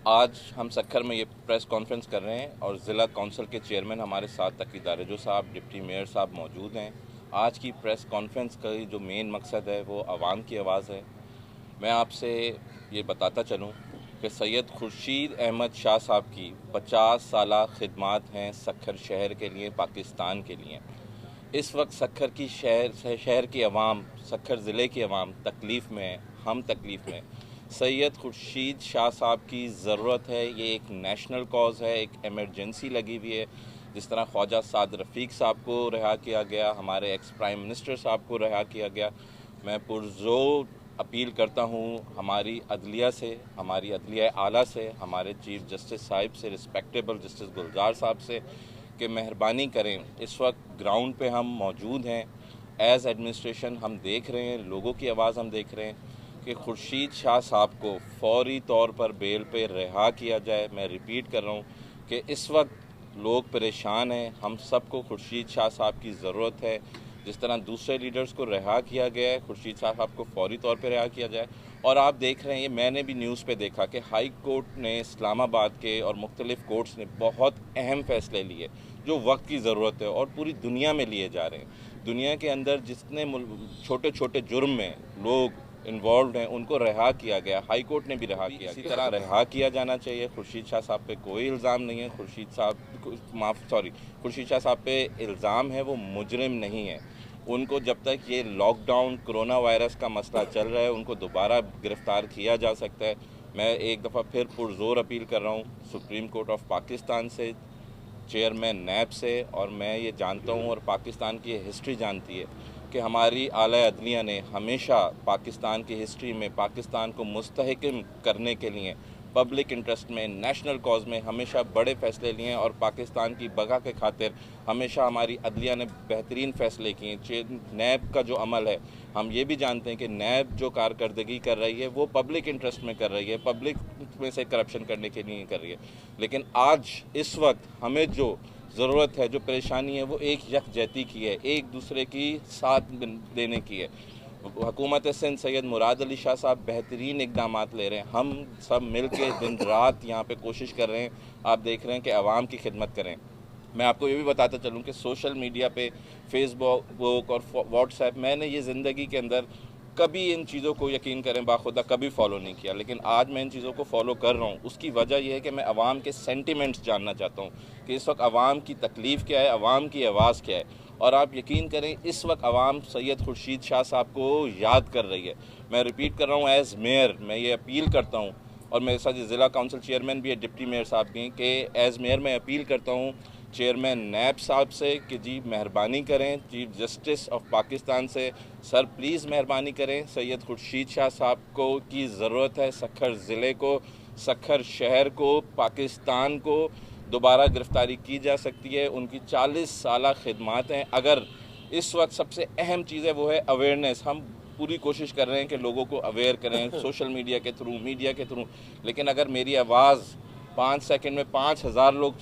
आज हम सक्खर में ये प्रेस कॉन्फ्रेंस कर रहे हैं और ज़िला काउंसिल के चेयरमैन हमारे साथ तकीदार दारेजो साहब, डिप्टी मेयर साहब मौजूद हैं। आज की प्रेस कॉन्फ्रेंस का जो मेन मकसद है वो आवाम की आवाज़ है। मैं आपसे ये बताता चलूँ कि सैयद खुर्शीद अहमद शाह साहब की 50 साला खिदमात हैं सक्खर शहर के लिए, पाकिस्तान के लिए। इस वक्त सक्खर की शहर की आवाम, सक्खर ज़िले की आवाम तकलीफ़ में है, हम तकलीफ़ में। सैयद खुर्शीद शाह साहब की ज़रूरत है। ये एक नेशनल कॉज़ है, एक एमरजेंसी लगी हुई है। जिस तरह ख्वाजा साद रफ़ीक साहब को रिहा किया गया, हमारे एक्स प्राइम मिनिस्टर साहब को रिहा किया गया। मैं पुरज़ोर अपील करता हूँ हमारी अदलिया से, हमारी अदलिया आला से, हमारे चीफ जस्टिस साहिब से, रिस्पेक्टेबल जस्टिस गुलजार साहब से कि मेहरबानी करें। इस वक्त ग्राउंड पे हम मौजूद हैं, एज़ एडमिनिस्ट्रेशन हम देख रहे हैं, लोगों की आवाज़ हम देख रहे हैं कि खुर्शीद शाह साहब को फौरी तौर पर बेल पे रिहा किया जाए। मैं रिपीट कर रहा हूँ कि इस वक्त लोग परेशान हैं, हम सबको खुर्शीद शाह साहब की ज़रूरत है। जिस तरह दूसरे लीडर्स को रिहा किया गया है, खुर्शीद शाह साहब को फौरी तौर पर रिहा किया जाए। और आप देख रहे हैं, ये मैंने भी न्यूज़ पे देखा कि हाई कोर्ट ने, इस्लामाबाद के और मुख्तलिफ़ कोर्ट्स ने बहुत अहम फ़ैसले लिए जो वक्त की ज़रूरत है और पूरी दुनिया में लिए जा रहे हैं। दुनिया के अंदर जितने छोटे छोटे जुर्म में लोग इन्वॉल्व हैं उनको रिहा किया गया, हाई कोर्ट ने भी रिहा किया। इसी तरह रिहा किया जाना चाहिए। खुर्शीद शाह साहब पे कोई इल्ज़ाम नहीं है, खुर्शीद शाह साहब पे इल्ज़ाम है, वो मुजरिम नहीं है। उनको जब तक ये लॉकडाउन कोरोना वायरस का मसला चल रहा है उनको दोबारा गिरफ़्तार किया जा सकता है। मैं एक दफ़ा फिर पुरज़ोर अपील कर रहा हूँ सुप्रीम कोर्ट ऑफ पाकिस्तान से, चेयरमैन नैब से, और मैं ये जानता हूँ और पाकिस्तान की हिस्ट्री जानती है कि हमारी आला अदलिया ने हमेशा पाकिस्तान की हिस्ट्री में पाकिस्तान को मुस्तहकम करने के लिए पब्लिक इंटरेस्ट में, नेशनल कॉज में हमेशा बड़े फ़ैसले लिए हैं और पाकिस्तान की बका के खातिर हमेशा हमारी अदलिया ने बेहतरीन फ़ैसले किए। नैब का जो अमल है, हम ये भी जानते हैं कि नैब जो कारकर्दगी कर रही है वो पब्लिक इंटरेस्ट में कर रही है, पब्लिक में से करप्शन करने के लिए कर रही है। लेकिन आज इस वक्त हमें जो ज़रूरत है, जो परेशानी है, वो एक यकजहती की है, एक दूसरे की साथ देने की है। हुकूमत सिंध सैयद मुराद अली शाह साहब बेहतरीन इकदाम ले रहे हैं। हम सब मिल के दिन रात यहाँ पे कोशिश कर रहे हैं, आप देख रहे हैं कि आवाम की खिदमत करें। मैं आपको ये भी बताता चलूँ कि सोशल मीडिया पे, फेसबुक और व्हाट्सएप, मैंने ये ज़िंदगी के अंदर कभी इन चीज़ों को, यकीन करें बाखुदा, कभी फॉलो नहीं किया, लेकिन आज मैं इन चीज़ों को फॉलो कर रहा हूँ। उसकी वजह यह है कि मैं आवाम के सेंटिमेंट्स जानना चाहता हूँ कि इस वक्त आवाम की तकलीफ़ क्या है, आवाम की आवाज़ क्या है। और आप यकीन करें इस वक्त आवाम सैयद खुर्शीद शाह साहब को याद कर रही है। मैं रिपीट कर रहा हूँ, एज़ मेयर मैं ये अपील करता हूँ, और मेरे साथ ज़िला काउंसिल चेयरमैन भी है, डिप्टी मेयर साहब भी हैं, कि एज़ मेयर मैं अपील करता हूँ चेयरमैन नैब साहब से कि जी मेहरबानी करें, चीफ जस्टिस ऑफ पाकिस्तान से, सर प्लीज़ मेहरबानी करें, सैयद खुर्शीद शाह साहब को की ज़रूरत है। सक्खर ज़िले को, सक्खर शहर को, पाकिस्तान को दोबारा गिरफ़्तारी की जा सकती है। उनकी 40 साला खिदमात हैं। अगर इस वक्त सबसे अहम चीज़ है वो है अवेयरनेस। हम पूरी कोशिश कर रहे हैं कि लोगों को अवेयर करें सोशल मीडिया के थ्रू, मीडिया के थ्रू, लेकिन अगर मेरी आवाज़ 5 सेकंड में 5,000 लोग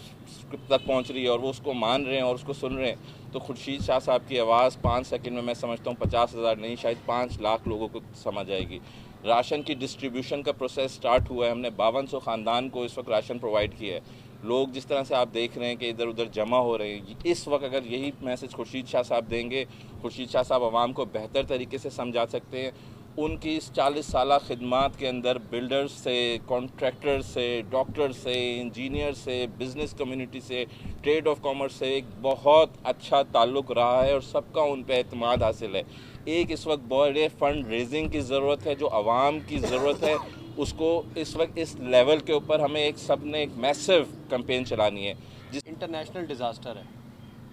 तक पहुंच रही है और वो उसको मान रहे हैं और उसको सुन रहे हैं, तो खुर्शीद शाह साहब की आवाज़ 5 सेकंड में, मैं समझता हूँ 50,000 नहीं, शायद 5 लाख लोगों को समझ आएगी। राशन की डिस्ट्रीब्यूशन का प्रोसेस स्टार्ट हुआ है, हमने 5200 ख़ानदान को इस वक्त राशन प्रोवाइड किया है। लोग जिस तरह से आप देख रहे हैं कि इधर उधर जमा हो रहे हैं, इस वक्त अगर यही मैसेज खुर्शीद शाह साहब देंगे, खुर्शीद शाह साहब आवाम को बेहतर तरीके से समझा सकते हैं। उनकी इस 40 साला खिदमात के अंदर बिल्डर्स से, कॉन्ट्रैक्टर से, डॉक्टर से, इंजीनियर से, बिज़नेस कम्युनिटी से, ट्रेड ऑफ कॉमर्स से एक बहुत अच्छा ताल्लुक़ रहा है और सबका उन पर एतमाद हासिल है। एक इस वक्त बड़े फंड रेजिंग की ज़रूरत है, जो आवाम की ज़रूरत है, उसको इस वक्त इस लेवल के ऊपर हमें एक सब ने एक मैसिव कैंपेन चलानी है। जिस इंटरनेशनल डिज़ास्टर है,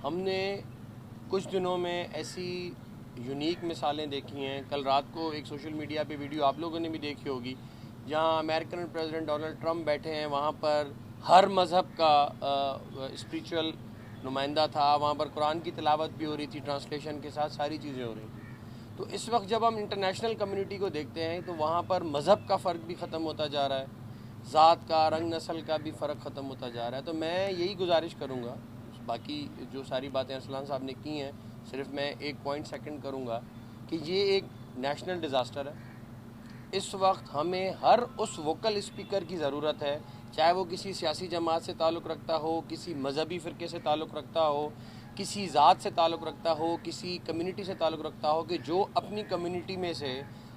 हमने कुछ दिनों में ऐसी यूनिक मिसालें देखी हैं। कल रात को एक सोशल मीडिया पे वीडियो आप लोगों ने भी देखी होगी, जहां अमेरिकन प्रेसिडेंट डोनाल्ड ट्रंप बैठे हैं, वहां पर हर मज़हब का स्पिरिचुअल नुमाइंदा था, वहां पर कुरान की तिलावत भी हो रही थी, ट्रांसलेशन के साथ सारी चीज़ें हो रही थी। तो इस वक्त जब हम इंटरनेशनल कम्युनिटी को देखते हैं तो वहाँ पर मज़हब का फ़र्क भी ख़त्म होता जा रहा है, ज़ात का, रंग नस्ल का भी फ़र्क ख़त्म होता जा रहा है। तो मैं यही गुजारिश करूँगा, बाकी जो सारी बातें अरसलान साहब ने की हैं, सिर्फ मैं एक पॉइंट सेकंड करूँगा कि ये एक नेशनल डिज़ास्टर है। इस वक्त हमें हर उस वोकल स्पीकर की ज़रूरत है, चाहे वो किसी सियासी जमात से ताल्लुक़ रखता हो, किसी मजहबी फ़िरके से ताल्लुक़ रखता हो, किसी ज़ात से ताल्लुक़ रखता हो, किसी कम्युनिटी से ताल्लुक़ रखता हो, कि जो अपनी कम्युनिटी में से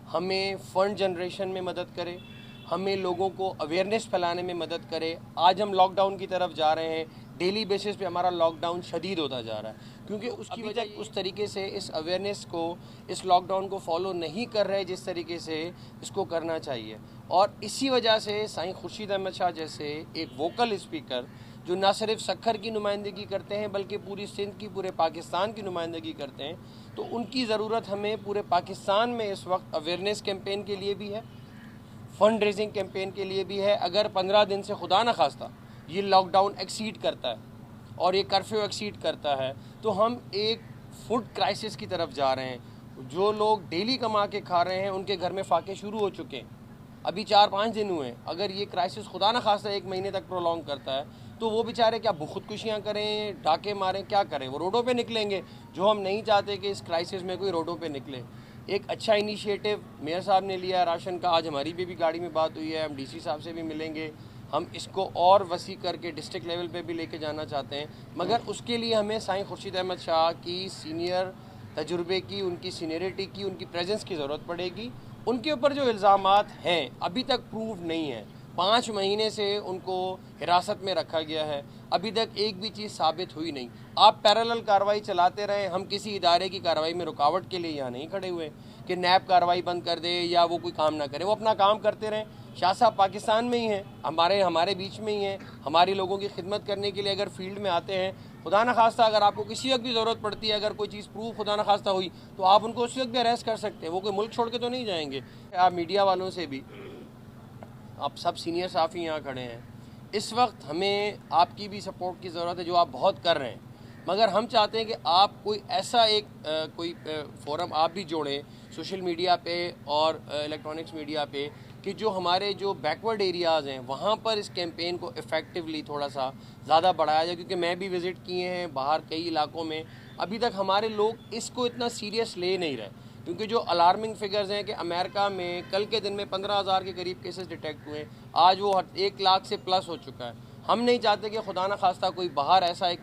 हमें फ़ंड जनरेशन में मदद करे, हमें लोगों को अवेयरनेस फैलाने में मदद करे। आज हम लॉकडाउन की तरफ जा रहे हैं, डेली बेसिस पे हमारा लॉकडाउन शदीद होता जा रहा है, क्योंकि उसकी वजह उस तरीके से इस अवेयरनेस को, इस लॉकडाउन को फॉलो नहीं कर रहे जिस तरीके से इसको करना चाहिए। और इसी वजह से साईं खुर्शीद अहमद शाह जैसे एक वोकल स्पीकर, जो ना सिर्फ सक्खर की नुमाइंदगी करते हैं बल्कि पूरी सिंध की, पूरे पाकिस्तान की नुमाइंदगी करते हैं, तो उनकी ज़रूरत हमें पूरे पाकिस्तान में इस वक्त अवेयरनेस कैंपेन के लिए भी है, फ़ंड रेजिंग कैंपेन के लिए भी है। अगर 15 दिन से खुदा न खास्ता ये लॉकडाउन एक्सीड करता है और ये कर्फ्यू एक्सीड करता है, तो हम एक फूड क्राइसिस की तरफ जा रहे हैं। जो लोग डेली कमा के खा रहे हैं उनके घर में फाके शुरू हो चुके हैं, अभी 4-5 दिन हुए। अगर ये क्राइसिस खुदा न खास्ता 1 महीने तक प्रोलॉन्ग करता है, तो वो बेचारे क्या खुदकुशियाँ करें, डाके मारें, क्या करें? वो रोडों पे निकलेंगे, जो हम नहीं चाहते कि इस क्राइसिस में कोई रोडों पे निकले। एक अच्छा इनिशिएटिव मेयर साहब ने लिया राशन का, आज हमारी भी गाड़ी में बात हुई है, हम डीसी साहब से भी मिलेंगे, हम इसको और वसी करके डिस्ट्रिक्ट लेवल पे भी लेके जाना चाहते हैं। मगर उसके लिए हमें साईं खुर्शीद अहमद शाह की सीनियर तजुर्बे की, उनकी सीनियरिटी की, उनकी प्रेजेंस की ज़रूरत पड़ेगी। उनके ऊपर जो इल्ज़ामात हैं अभी तक प्रूव नहीं है, 5 महीने से उनको हिरासत में रखा गया है, अभी तक एक भी चीज़ साबित हुई नहीं। आप पैरेलल कार्रवाई चलाते रहें, हम किसी इदारे की कार्रवाई में रुकावट के लिए यहाँ नहीं खड़े हुए कि नैब कार्रवाई बंद कर दे या वो कोई काम ना करे, वो अपना काम करते रहें। शाह साहब पाकिस्तान में ही हैं, हमारे बीच में ही हैं, हमारे लोगों की खिदमत करने के लिए अगर फील्ड में आते हैं। खुदा न खास्ता अगर आपको किसी वक्त भी ज़रूरत पड़ती है, अगर कोई चीज़ प्रूफ खुदा न खास्ता हुई, तो आप उनको उसी वक्त भी अरेस्ट कर सकते हैं, वो कोई मुल्क छोड़ के तो नहीं जाएंगे। आप मीडिया वालों से भी, आप सब सीनियर साफ़ी यहाँ खड़े हैं, इस वक्त हमें आपकी भी सपोर्ट की ज़रूरत है, जो आप बहुत कर रहे हैं। मगर हम चाहते हैं कि आप कोई ऐसा कोई फोरम आप भी जोड़ें सोशल मीडिया पे और इलेक्ट्रॉनिक्स मीडिया पे, कि जो हमारे जो बैकवर्ड एरियाज़ हैं वहाँ पर इस कैंपेन को इफ़ेक्टिवली थोड़ा सा ज़्यादा बढ़ाया जाए। क्योंकि मैं भी विज़िट किए हैं बाहर कई इलाकों में, अभी तक हमारे लोग इसको इतना सीरियस ले नहीं रहे। क्योंकि जो अलार्मिंग फिगर्स हैं कि अमेरिका में कल के दिन में 15,000 के करीब केसेस डिटेक्ट हुए, आज वो 1 लाख से प्लस हो चुका है। हम नहीं चाहते कि खुदा न खास्ता कोई बाहर ऐसा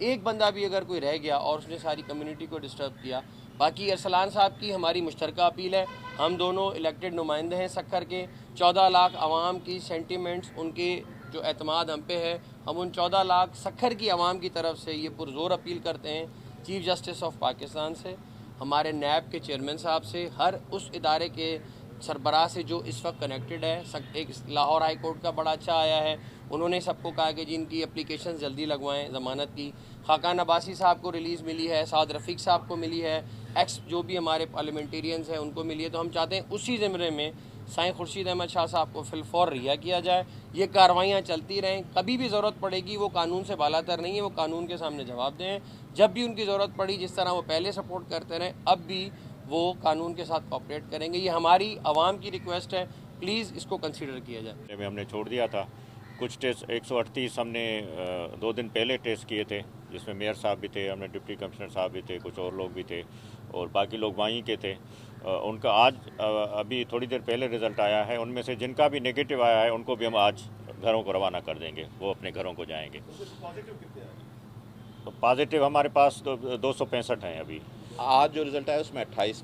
एक बंदा भी अगर कोई रह गया और उसने सारी कम्युनिटी को डिस्टर्ब किया। बाकी अरसलान साहब की हमारी मुश्तरका अपील है, हम दोनों इलेक्टेड नुमाइंदे हैं सक्खर के, 14 लाख आवाम की सेंटिमेंट्स, उनके जो एतमाद हम पे है, हम उन 14 लाख सक्खर की आवाम की तरफ से ये पुरजोर अपील करते हैं चीफ जस्टिस ऑफ पाकिस्तान से, हमारे नैब के चेयरमैन साहब से, हर उस इदारे के सरबराह से जो इस वक्त कनेक्टेड है। एक लाहौर हाई कोर्ट का बड़ा अच्छा आया है, उन्होंने सबको कहा कि जिनकी एप्लीकेशन जल्दी लगवाएं ज़मानत की। खाकान अब्बासी साहब को रिलीज़ मिली है, साद रफ़ीक साहब को मिली है, एक्स जो भी हमारे पार्लियामेंटेरियंस हैं उनको मिली है। तो हम चाहते हैं उसी ज़मरे में साईं खुर्शीद अहमद शाह साहब को फिलफौर रिहा किया जाए, ये कार्रवाइयाँ चलती रहें। कभी भी ज़रूरत पड़ेगी, वो कानून से बालातर नहीं है, वो कानून के सामने जवाब दें। जब भी उनकी ज़रूरत पड़ी, जिस तरह वो पहले सपोर्ट करते रहें, अब भी वो कानून के साथ कोऑपरेट करेंगे। ये हमारी आवाम की रिक्वेस्ट है, प्लीज़ इसको कंसीडर किया जाए। हमने छोड़ दिया था कुछ टेस्ट, 138 हमने 2 दिन पहले टेस्ट किए थे, जिसमें मेयर साहब भी थे, हमने डिप्टी कमिश्नर साहब भी थे, कुछ और लोग भी थे और बाकी लोग वहीं के थे। उनका आज अभी थोड़ी देर पहले रिज़ल्ट आया है, उनमें से जिनका भी नेगेटिव आया है उनको भी हम आज घरों को रवाना कर देंगे, वो अपने घरों को जाएंगे। तो पॉजिटिव हमारे पास 265 हैं अभी। आज जो रिजल्ट आया उसमें 28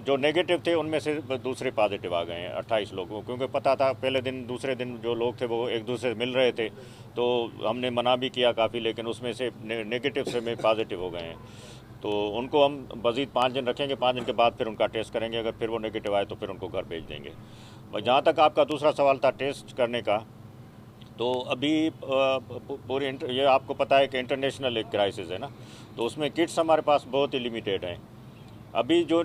जो नेगेटिव थे उनमें से दूसरे पॉजिटिव आ गए हैं 28 लोगों, क्योंकि पता था पहले दिन दूसरे दिन जो लोग थे वो एक दूसरे से मिल रहे थे, तो हमने मना भी किया काफ़ी, लेकिन उसमें से नेगेटिव से में पॉजिटिव हो गए हैं। तो उनको हम मज़ीद 5 दिन रखेंगे, 5 दिन के बाद फिर उनका टेस्ट करेंगे, अगर फिर वो नेगेटिव आए तो फिर उनको घर भेज देंगे। जहाँ तक आपका दूसरा सवाल था टेस्ट करने का, तो अभी पूरी ये आपको पता है कि इंटरनेशनल एक क्राइसिस है ना, तो उसमें किट्स हमारे पास बहुत ही लिमिटेड हैं। अभी जो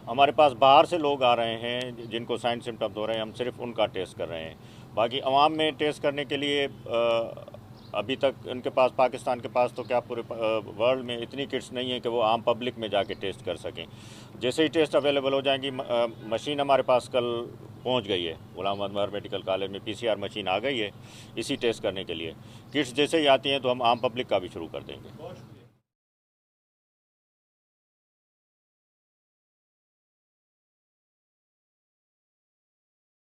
हमारे पास बाहर से लोग आ रहे हैं जिनको साइन सिम्टम्स हो रहे हैं, हम सिर्फ उनका टेस्ट कर रहे हैं। बाकी अवाम में टेस्ट करने के लिए अभी तक उनके पास, पाकिस्तान के पास तो क्या पूरे वर्ल्ड में इतनी किट्स नहीं है कि वो आम पब्लिक में जाके टेस्ट कर सकें। जैसे ही टेस्ट अवेलेबल हो जाएंगी, मशीन हमारे पास कल पहुंच गई है, गुलाम अहमद मेडिकल कॉलेज में PCR मशीन आ गई है इसी टेस्ट करने के लिए। किट्स जैसे ही आती हैं तो हम आम पब्लिक का भी शुरू कर देंगे।